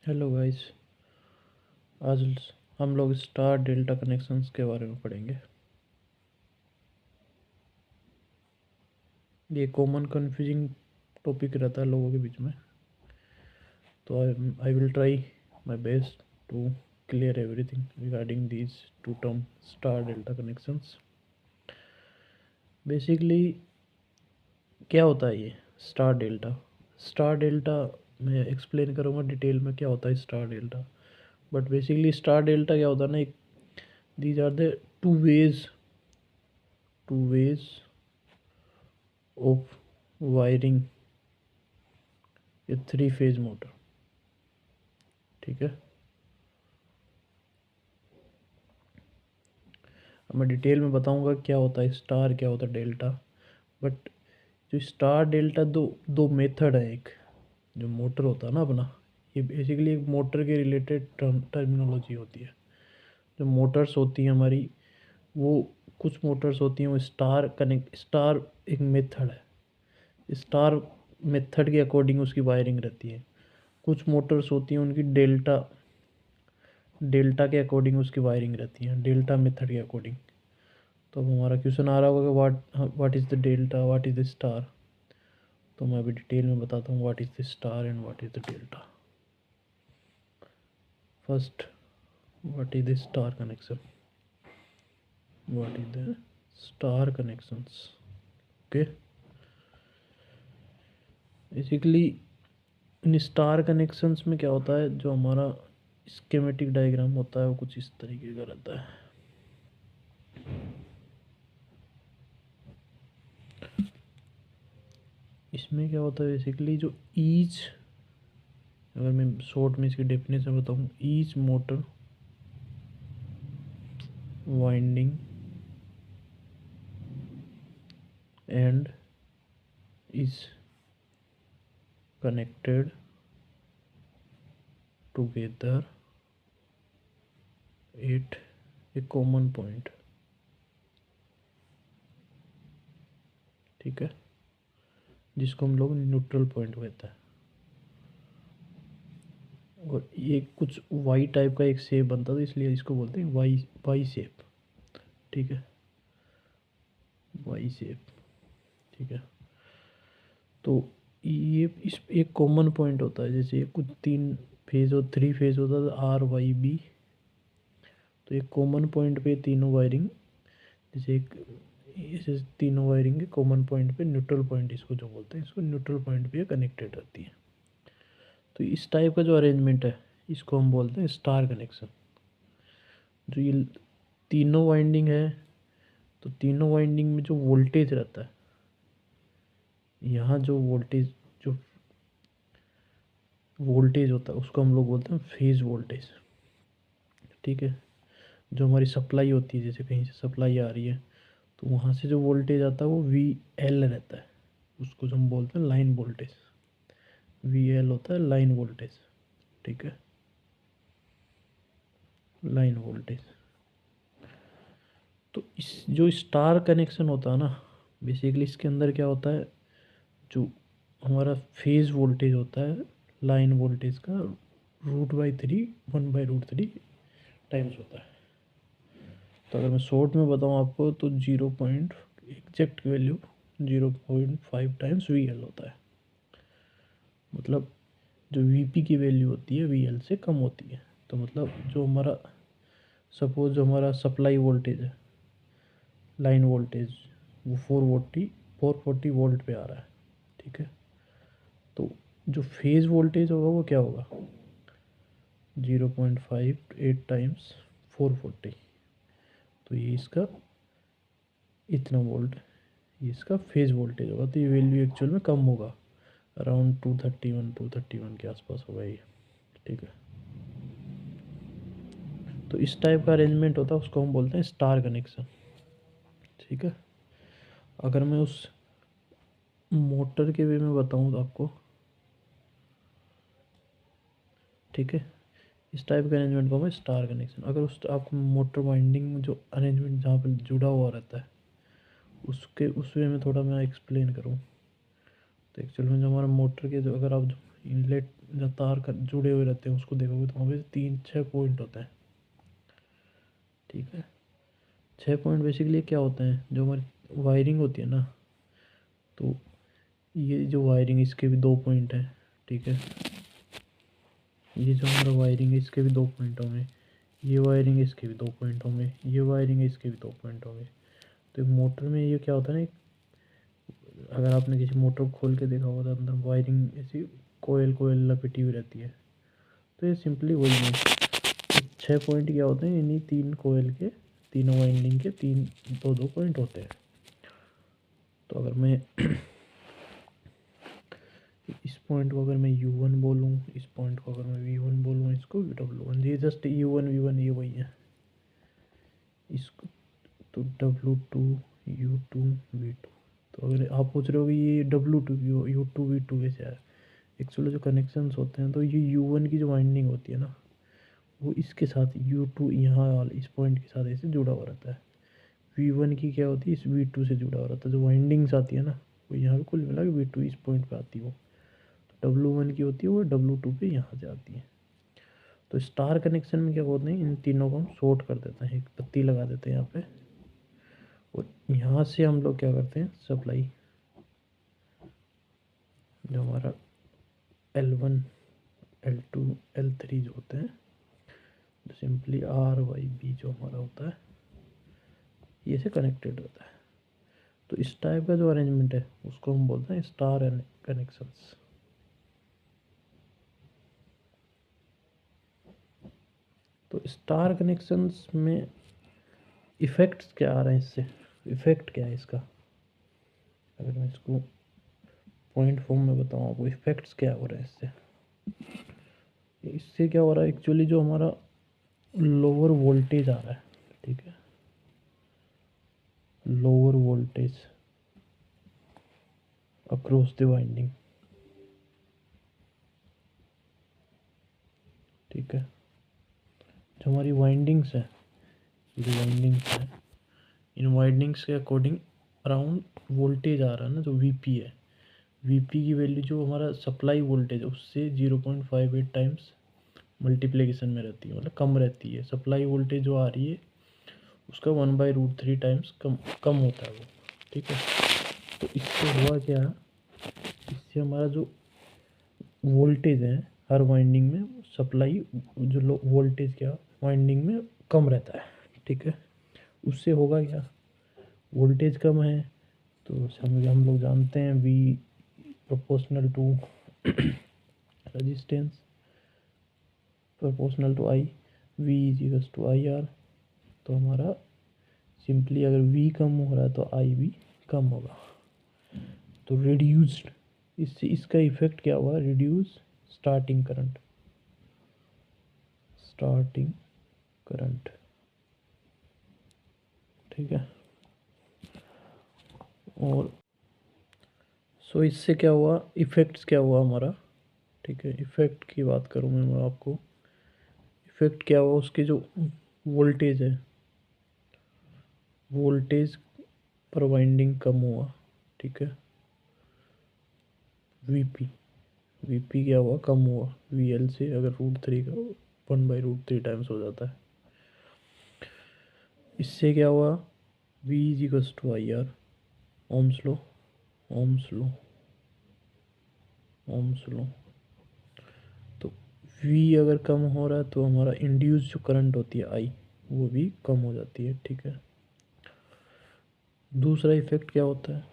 Hello guys. आज हम लोग स्टार डेल्टा कनेक्शंस के बारे में पढ़ेंगे। ये कॉमन कंफ्यूजिंग टॉपिक रहता है लोगों के बीच में, तो I will try my best to clear everything regarding these two term star delta connections. Basically क्या होता है ये स्टार डेल्टा मैं एक्सप्लेन करूँगा डिटेल में क्या होता है star delta. But basically star delta क्या होता है ना, एक these are the two ways of wiring a 3 phase motor. ठीक है, अब मैं डिटेल में बताऊंगा क्या होता है स्टार, क्या होता है डेल्टा। बट जो स्टार डेल्टा दो दो मेथड है। एक जो मोटर होता है ना अपना, ये बेसिकली एक मोटर के रिलेटेड टर्मिनोलॉजी होती है। जो मोटर्स होती हैं हमारी, वो कुछ मोटर्स होती हैं वो स्टार एक मेथड है। स्टार मेथड के अकॉर्डिंग उसकी वायरिंग रहती है। कुछ मोटर्स होती हैं उनकी डेल्टा डेल्टा के अकॉर्डिंग उसकी वायरिंग रहती है, डेल्टा मेथड के अकॉर्डिंग। तो अब हमारा क्वेश्चन आ रहा होगा कि what is the delta, what is the star. तो मैं अभी डिटेल में बताता हूँ what is the star and what is the delta. First, what is the star connection, what is the star connections. Okay, basically in star connections में क्या होता है, जो हमारा स्कीमेटिक डायग्राम होता है वो कुछ इस तरीके का रहता है। इसमें क्या होता है बेसिकली, जो ईच, अगर मैं शॉर्ट में इसकी डेफिनेशन बताऊँ, each motor winding and is connected together at a common point। ठीक है, जिसको हम लोग न्यूट्रल पॉइंट कहते हैं। और ये कुछ वाई टाइप का एक शेप बनता था, इसलिए इसको बोलते हैं वाई वाई शेप। ठीक है, वाई शेप। ठीक है, तो ये इस एक कॉमन पॉइंट होता है। जैसे कुछ 3 फेज और 3 फेज होता था, आर वाई बी। तो एक कॉमन पॉइंट पे तीनों वायरिंग, जैसे एक इसे तीनों वायरिंग के कॉमन पॉइंट पे, न्यूट्रल पॉइंट इसको जो बोलते हैं, इसको न्यूट्रल पॉइंट पे कनेक्टेड रहती है। तो इस टाइप का जो अरेंजमेंट है इसको हम बोलते हैं स्टार कनेक्शन। जो ये तीनों वाइंडिंग है, तो तीनों वाइंडिंग में जो वोल्टेज रहता है, यहाँ जो वोल्टेज होता है उसको हम लोग बोलते हैं फेज वोल्टेज। ठीक है, जो हमारी सप्लाई होती है, जैसे कहीं से सप्लाई आ रही है तो वहाँ से जो वोल्टेज आता है वो वी एल रहता है, उसको जो हम बोलते हैं लाइन वोल्टेज। वी एल होता है लाइन वोल्टेज। ठीक है, लाइन वोल्टेज। तो इस जो स्टार कनेक्शन होता है ना, बेसिकली इसके अंदर क्या होता है, जो हमारा फेज वोल्टेज होता है लाइन वोल्टेज का √3, 1/√3 टाइम्स होता है। तो अगर मैं शॉर्ट में बताऊँ आपको, तो 0 exact value 0.5 times V L होता है। मतलब जो वी पी की वैल्यू होती है वी एल से कम होती है। तो मतलब जो हमारा, सपोज जो हमारा सप्लाई वोल्टेज है, लाइन वोल्टेज, वो 440 वोल्ट पे आ रहा है। ठीक है, तो जो फेज वोल्टेज होगा वो क्या होगा, 0.58 टाइम्स 440। तो ये इसका इतना वोल्ट, ये इसका फेज वोल्टेज होगा। तो ये वैल्यू एक्चुअल में कम होगा, अराउंड 231 के आसपास होगा ये। ठीक है, तो इस टाइप का अरेंजमेंट होता है, उसको हम बोलते हैं स्टार कनेक्शन। ठीक है, अगर मैं उस मोटर के वे में बताऊँ तो आपको, ठीक है, इस टाइप के अरेंजमेंट को मैं स्टार कनेक्शन। अगर उस आपको मोटर वाइंडिंग में जो अरेंजमेंट जहाँ पर जुड़ा हुआ रहता है, उसके उस वे में थोड़ा मैं एक्सप्लेन करूँ, तो एक्चुअल में जो हमारा मोटर के जो, अगर आप जो इनलेट जहाँ तार कर जुड़े हुए रहते हैं उसको देखोगे तो वहाँ पे 3-6 पॉइंट होते हैं, ठीक है। 6 पॉइंट बेसिकली क्या होते हैं, जो हमारी वायरिंग होती है ना, तो ये जो वायरिंग इसके भी 2 पॉइंट हैं, ठीक है। ये जो हमारा वायरिंग है इसके भी 2 पॉइंट होंगे, ये वायरिंग है इसके भी 2 पॉइंट होंगे, ये वायरिंग है इसके भी 2 पॉइंट होंगे। तो मोटर में ये क्या होता है ना, अगर आपने किसी मोटर को खोल के देखा होगा तो अंदर वायरिंग ऐसी कोयल कोयल लपेटी हुई रहती है, तो ये सिंपली वही है। तो 6 पॉइंट क्या होते हैं, इन्हीं 3 कोयल के, तीनों वाइंडिंग के 3 2-2 पॉइंट होते हैं। तो अगर मैं इस पॉइंट को अगर मैं U1 बोलूँ, इस पॉइंट को अगर मैं V1 बोलूँ, इसको W1, ये जस्ट U1 V1 ये वही है। इसको तो W2 U2 V2। तो अगर आप पूछ रहे हो कि ये W2 U2 V2 कैसे आया, एक्चुअली जो कनेक्शंस होते हैं, तो ये U1 की जो वाइंडिंग होती है ना, वो इसके साथ U2 यहाँ वाले इस पॉइंट के साथ ऐसे जुड़ा हुआ रहता है। V1 की क्या होती है, इस V2 से जुड़ा हुआ रहता है। जो वाइंडिंग्स आती है ना, वो यहाँ पे कुल मिला के V2 इस पॉइंट पे आती है। वो तो W1 की होती है, वो W2 पे यहाँ से आती है। तो स्टार कनेक्शन में क्या होते हैं, इन तीनों को हम शॉर्ट कर देते हैं, एक पत्ती लगा देते हैं यहाँ पे, और यहाँ से हम लोग क्या करते हैं, सप्लाई जो हमारा L1 L2 L3 जो होते हैं, जो सिंपली RYB जो हमारा होता है, ये से कनेक्टेड होता है। तो इस टाइप का जो अरेंजमेंट है उसको हम बोलते हैं स्टार कनेक्शंस। तो स्टार कनेक्शंस में इफ़ेक्ट्स क्या आ रहे हैं, इससे इफ़ेक्ट क्या है इसका, अगर मैं इसको पॉइंट फॉर्म में बताऊँ आपको, इफ़ेक्ट्स क्या हो रहे हैं इससे। इससे क्या हो रहा है, एक्चुअली जो हमारा लोअर वोल्टेज आ रहा है, ठीक है, lower voltage across the winding, ठीक है। जो हमारी वाइंडिंग्स है, जो वाइंडिंग्स है, इन वाइंडिंग्स के अकॉर्डिंग अराउंड वोल्टेज आ रहा है ना, जो वीपी है, वीपी की वैल्यू जो हमारा सप्लाई वोल्टेज है उससे 0.58 टाइम्स मल्टीप्लिकेशन में रहती है, मतलब कम रहती है। सप्लाई वोल्टेज जो आ रही है उसका 1/√3 टाइम्स कम कम होता है वो, ठीक है। तो इससे हुआ क्या, इससे हमारा जो वोल्टेज है हर वाइंडिंग में, सप्लाई जो लो वोल्टेज क्या वाइंडिंग में कम रहता है, ठीक है। उससे होगा क्या, वोल्टेज कम है तो हम लोग जानते हैं V proportional to resistance proportional to I, V is to IR। तो हमारा सिंपली अगर V कम हो रहा है तो I भी कम होगा, तो रिड्यूस्ड, इससे इसका इफेक्ट क्या हुआ, reduce starting current, starting current, ठीक है। और सो इससे क्या हुआ, इफ़ेक्ट्स क्या हुआ हमारा, ठीक है। इफ़ेक्ट की बात करूँ मैं आपको, इफ़ेक्ट क्या हुआ, उसके जो वोल्टेज है, वोल्टेज पर वाइंडिंग कम हुआ, ठीक है। वीपी, वीपी क्या हुआ, कम हुआ, VL से अगर √3 का 1/√3 टाइम्स हो जाता है। इससे क्या हुआ, V is to IR, ohm's law, ohm's law, ohm's law. तो V अगर कम हो रहा है तो हमारा इंड्यूस जो करंट होती है I, वो भी कम हो जाती है, ठीक है। दूसरा इफेक्ट क्या होता है,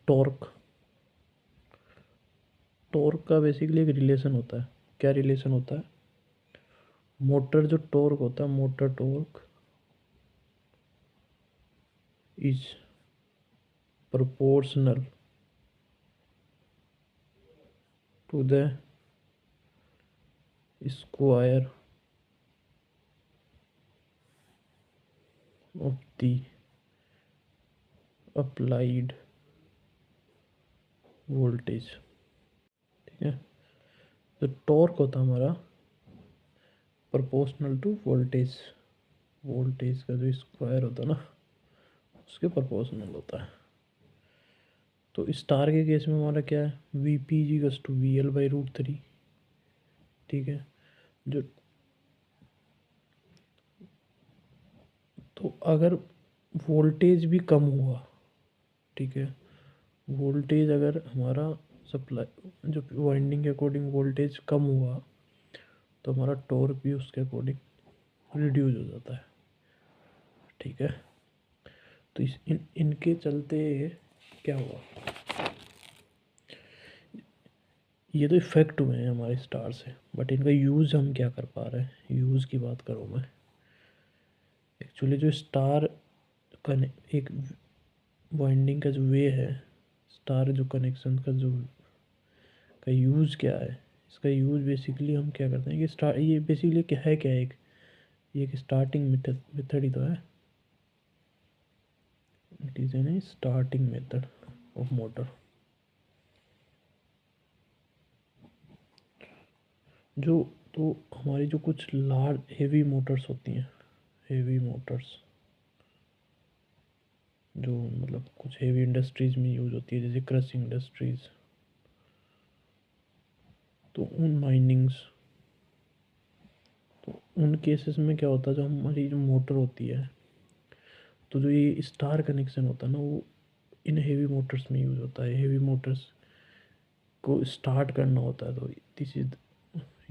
टॉर्क, टॉर्क का बेसिकली एक रिलेशन होता है। क्या रिलेशन होता है, मोटर जो टॉर्क होता है, motor torque is proportional to the square of the applied voltage, ठीक है। तो टॉर्क होता है हमारा प्रोपोर्शनल टू वोल्टेज, वोल्टेज का जो स्क्वायर होता है ना उसके प्रोपोर्शनल होता है। तो स्टार के केस में हमारा क्या है, V P G to VL/√3, ठीक है। जो तो अगर वोल्टेज भी कम हुआ, ठीक है, वोल्टेज अगर हमारा सप्लाई जो वाइंडिंग के अकॉर्डिंग वोल्टेज कम हुआ तो हमारा टॉर्क भी उसके अकॉर्डिंग रिड्यूस हो जाता है, ठीक है। तो इनके चलते क्या हुआ, ये तो इफ़ेक्ट हुए हैं हमारे स्टार से, बट इनका यूज़ हम क्या कर पा रहे हैं, यूज़ की बात करूँ मैं। एक्चुअली जो स्टार एक वाइंडिंग का जो वे है, स्टार जो कनेक्शन का जो का यूज़ क्या है, इसका यूज़ बेसिकली हम क्या करते हैं कि स्टार ये बेसिकली क्या है, ये एक स्टार्टिंग मेथड ही तो है। It is an starting method of motor. जो तो हमारी जो कुछ लार्ज हेवी मोटर्स होती हैं, हेवी मोटर्स जो मतलब कुछ हेवी इंडस्ट्रीज़ में यूज़ होती है, जैसे क्रशिंग इंडस्ट्रीज़, तो उन माइनिंग्स, तो उन केसेस में क्या होता है, जो हमारी जो मोटर होती है, तो जो ये स्टार कनेक्शन होता है ना, वो इन हेवी मोटर्स में यूज़ होता है। हेवी मोटर्स को स्टार्ट करना होता है, तो this is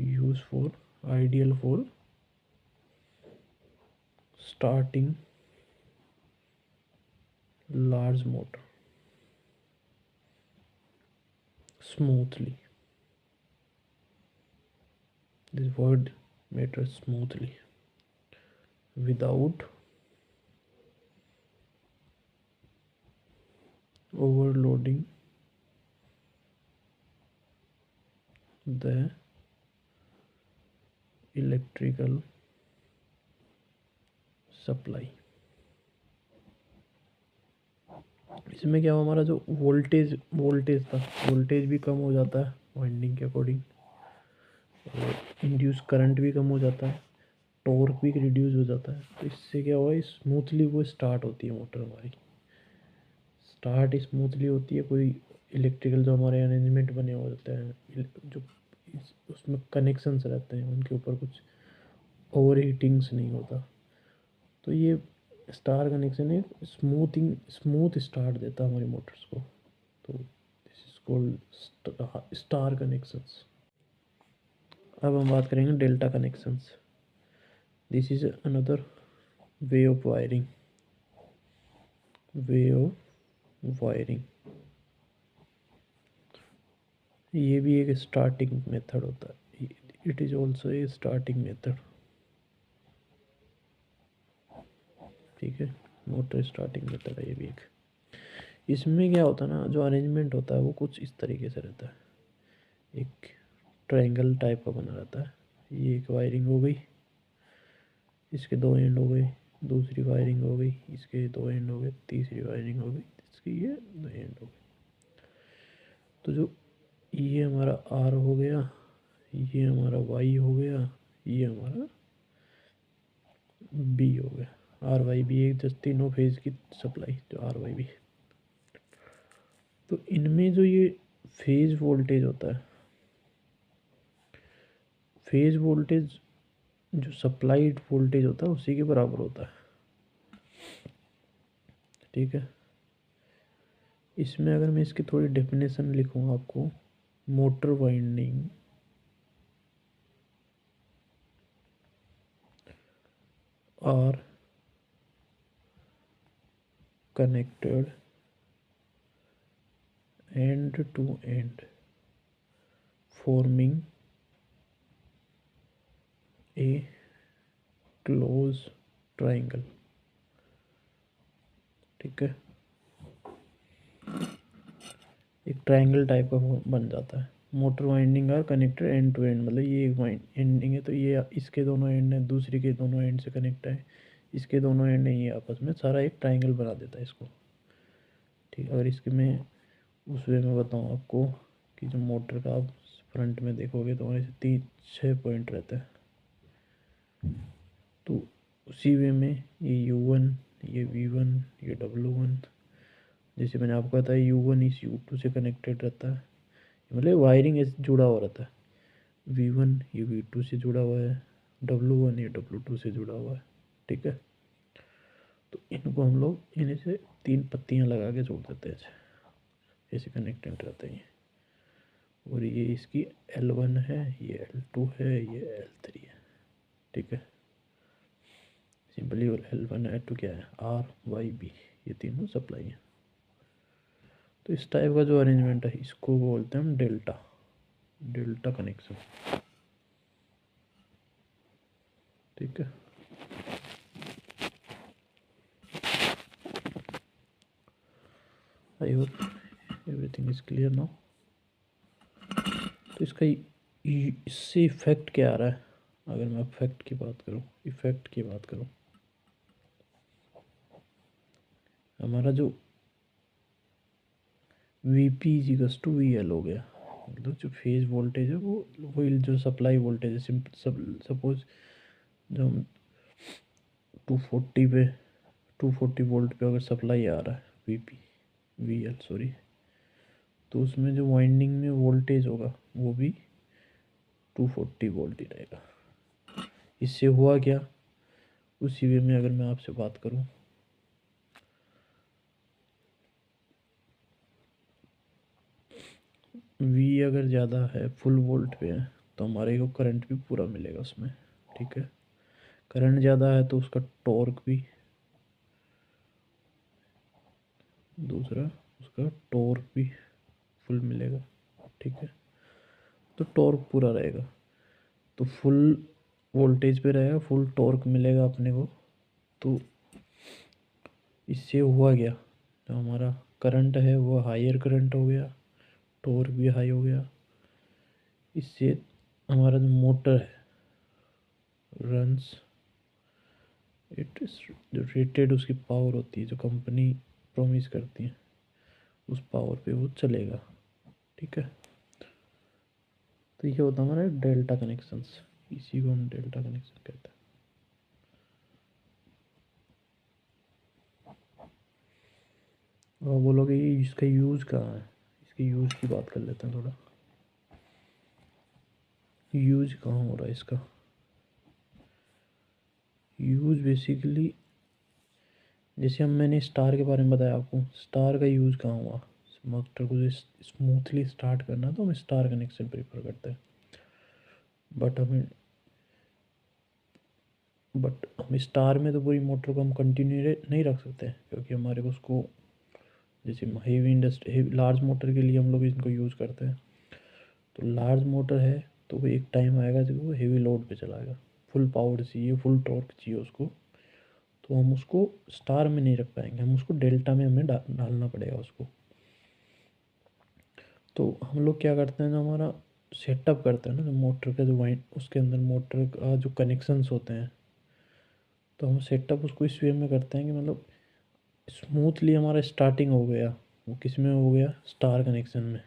use for ideal for starting large motor smoothly. This word matters, smoothly, without overloading the electrical supply. इसमें क्या हुआ, हमारा जो वोल्टेज था, वोल्टेज भी कम हो जाता है वाइंडिंग के अकॉर्डिंग, और इंड्यूस करंट भी कम हो जाता है, टॉर्क भी रिड्यूस हो जाता है। तो इससे क्या हुआ, स्मूथली वो स्टार्ट होती है मोटर हमारी, स्टार्ट स्मूथली होती है। कोई इलेक्ट्रिकल जो हमारे अरेंजमेंट बने हुए होते हैं, जो उसमें कनेक्शंस रहते हैं, उनके ऊपर कुछ ओवर हीटिंग्स नहीं होता। तो ये स्टार कनेक्शन एक स्मूथ स्टार्ट देता है हमारी मोटर्स को। तो this is called star connections. अब हम बात करेंगे delta connections. This is another way of wiring, way of wiring. ये भी एक स्टार्टिंग मेथड होता है, it is also a starting method, ठीक है। मोटर स्टार्टिंग मेथड है ये भी एक। इसमें क्या होता है ना, जो अरेंजमेंट होता है वो कुछ इस तरीके से रहता है, एक ट्रायंगल टाइप का बना रहता है। ये एक वायरिंग हो गई, इसके दो एंड हो गए, दूसरी वायरिंग हो गई, इसके दो एंड हो गए, तीसरी वायरिंग हो गई, इसकी ये दो एंड हो गए। तो जो ये हमारा आर हो गया, ये हमारा वाई हो गया, ये हमारा बी हो गया। आर वाई बी एक जस्ट तीनों फेज की सप्लाई जो आर वाई बी। तो इनमें जो ये फेज वोल्टेज होता है, फेज वोल्टेज जो सप्लाइड वोल्टेज होता है उसी के बराबर होता है, ठीक है। इसमें अगर मैं इसकी थोड़ी डेफिनेशन लिखूँ आपको, motor winding are connected end to end forming a close triangle, ठीक है। एक ट्रायंगल टाइप का बन जाता है। Motor winding are connected end to end, मतलब ये एक एंडिंग है तो ये इसके दोनों एंड है, दूसरी के दोनों एंड से कनेक्ट है, इसके दोनों एंड है, ये आपस में सारा एक ट्रायंगल बना देता है इसको, ठीक। अगर इसके मैं उस वे में बताऊँ आपको कि जो मोटर का आप फ्रंट में देखोगे तो वहाँ से 6 पॉइंट रहते हैं, तो उसी वे में ये U1, ये V1, ये W1, जैसे मैंने आपको बताया U1 इस U2 से कनेक्टेड रहता है, मतलब वायरिंग ऐसे जुड़ा हुआ रहता है। V1 ये V2 से जुड़ा हुआ है, W1 ये W2 से जुड़ा हुआ है। ठीक है, तो इनको हम लोग इन्हें से 3 पत्तियां लगा के जोड़ देते हैं, ऐसे कनेक्टेड रहते हैं। और ये इसकी L1 है, ये L2 है, ये L3 है। ठीक है, सिंपली। और L1 L2 क्या है, RYB, ये तीनों सप्लाई है। तो इस टाइप का जो अरेंजमेंट है इसको बोलते हैं हम डेल्टा, डेल्टा कनेक्शन। ठीक है, I hope everything is clear now. तो इसका इससे इफेक्ट क्या आ रहा है, अगर मैं इफेक्ट की बात करूं, हमारा जो Vp इजिकल्स टू VL हो गया, मतलब जो फेज वोल्टेज है वो जो सप्लाई वोल्टेज है, सपोज जो हम 240 पे 240 वोल्ट पे अगर सप्लाई आ रहा है VL सॉरी, तो उसमें जो वाइंडिंग में वोल्टेज होगा वो भी 240 वोल्ट ही रहेगा। इससे हुआ क्या, उसी वे में अगर मैं आपसे बात करूं, V अगर ज़्यादा है, फुल वोल्ट पे है, तो हमारे को करंट भी पूरा मिलेगा उसमें। ठीक है, करंट ज़्यादा है तो उसका टॉर्क भी, दूसरा उसका टॉर्क भी फुल मिलेगा। ठीक है, तो टॉर्क पूरा रहेगा, तो फुल वोल्टेज पे रहेगा, फुल टॉर्क मिलेगा अपने को। तो इससे हुआ गया, जो हमारा करंट है वो हायर करंट हो गया, टॉर्क भी हाई हो गया। इससे हमारा जो मोटर है रन्स इट, जो रेटेड उसकी पावर होती है, जो कंपनी प्रॉमिस करती है, उस पावर पे वो चलेगा। ठीक है, तो ये होता है हमारा डेल्टा कनेक्शंस, इसी को हम डेल्टा कनेक्शन कहते हैं। और बोलोगे ये इसका यूज़ कहाँ है, इसके यूज़ की बात कर लेते हैं थोड़ा। यूज़ कहाँ हो रहा है इसका, यूज़ बेसिकली जैसे हम मैंने स्टार के बारे में बताया आपको, स्टार का यूज़ कहाँ हुआ, मोटर को स्मूथली स्टार्ट करना तो हम स्टार कनेक्शन प्रेफर करते हैं। बट हम स्टार में तो पूरी मोटर को हम कंटिन्यू नहीं रख सकते, क्योंकि हमारे को उसको, जैसे हेवी इंडस्ट्री लार्ज मोटर के लिए हम लोग इनको यूज़ करते हैं। तो लार्ज मोटर है तो वो एक टाइम आएगा जब वो हेवी लोड पे चलाएगा, फुल पावर चाहिए, फुल टॉर्क चाहिए उसको, तो हम उसको स्टार में नहीं रख पाएंगे, हम उसको डेल्टा में हमें डालना पड़ेगा उसको। तो हम लोग क्या करते हैं, जो हमारा सेटअप करते हैं ना, जो मोटर का जो वाइंड उसके अंदर मोटर का जो कनेक्शंस होते हैं, तो हम सेटअप उसको इस वे में करते हैं कि मतलब स्मूथली हमारा स्टार्टिंग हो गया, वो किस में हो गया, स्टार कनेक्शन में,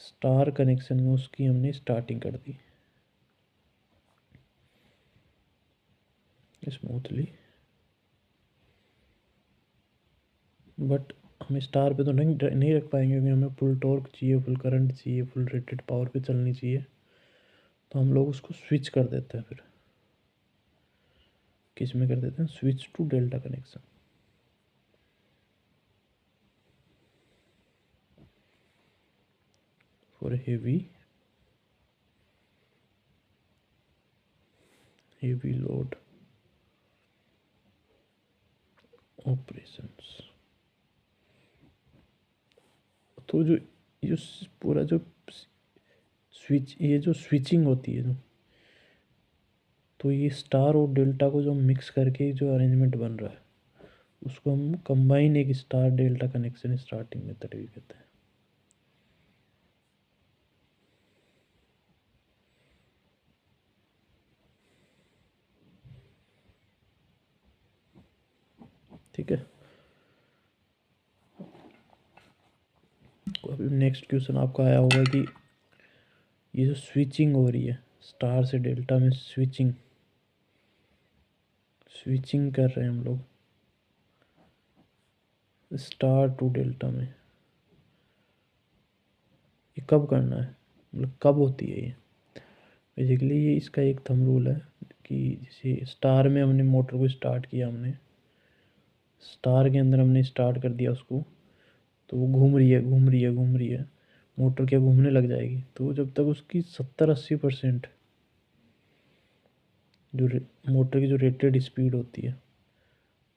स्टार कनेक्शन में उसकी हमने स्टार्टिंग कर दी स्मूथली। बट हम स्टार पे तो नहीं रख पाएंगे, क्योंकि हमें फुल टॉर्क चाहिए, फुल करंट चाहिए, फुल रेटेड पावर पे चलनी चाहिए। तो हम लोग उसको स्विच कर देते हैं, फिर किस में कर देते हैं, switch to delta connection. For heavy load operations. तो जो ये पूरा जो स्विच, ये जो स्विचिंग होती है, जो तो ये स्टार और डेल्टा को जो मिक्स करके जो अरेंजमेंट बन रहा है, उसको हम कंबाइन एक star delta connection starting method भी कहते हैं। ठीक है, तो अभी नेक्स्ट क्वेश्चन आपका आया होगा कि ये जो स्विचिंग हो रही है स्टार से डेल्टा में, स्विचिंग कर रहे हैं हम लोग स्टार टू डेल्टा में, ये कब करना है, मतलब कब होती है ये। बेसिकली ये इसका एक थंब रूल है कि जैसे स्टार में हमने मोटर को स्टार्ट किया, हमने स्टार के अंदर हमने स्टार्ट कर दिया उसको, तो वो घूम रही है घूम रही है घूम रही है, मोटर क्या घूमने लग जाएगी। तो जब तक उसकी 70-80% जो मोटर की जो रेटेड स्पीड होती है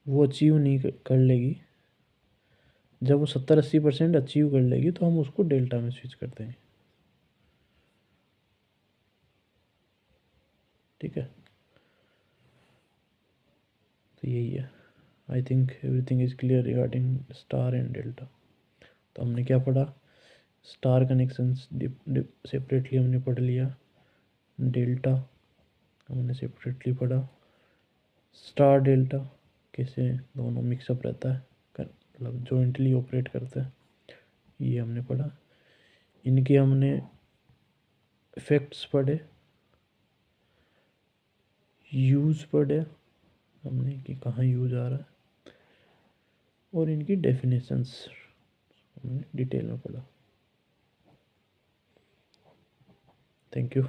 वो अचीव नहीं कर लेगी, जब वो 70-80% अचीव कर लेगी तो हम उसको डेल्टा में स्विच कर देंगे। ठीक है, तो यही है। I think everything is clear regarding star and delta. तो हमने क्या पढ़ा, स्टार कनेक्शंस सेपरेटली हमने पढ़ लिया, डेल्टा हमने सेपरेटली पढ़ा, स्टार डेल्टा कैसे दोनों मिक्सअप रहता है, मतलब जॉइंटली ऑपरेट करते हैं, ये हमने पढ़ा। इनके हमने इफ़ेक्ट्स पढ़े, यूज़ पढ़े हमने कि कहाँ यूज़ आ रहा है, और इनकी डेफिनेशंस हमने डिटेल में पढ़ा। Thank you.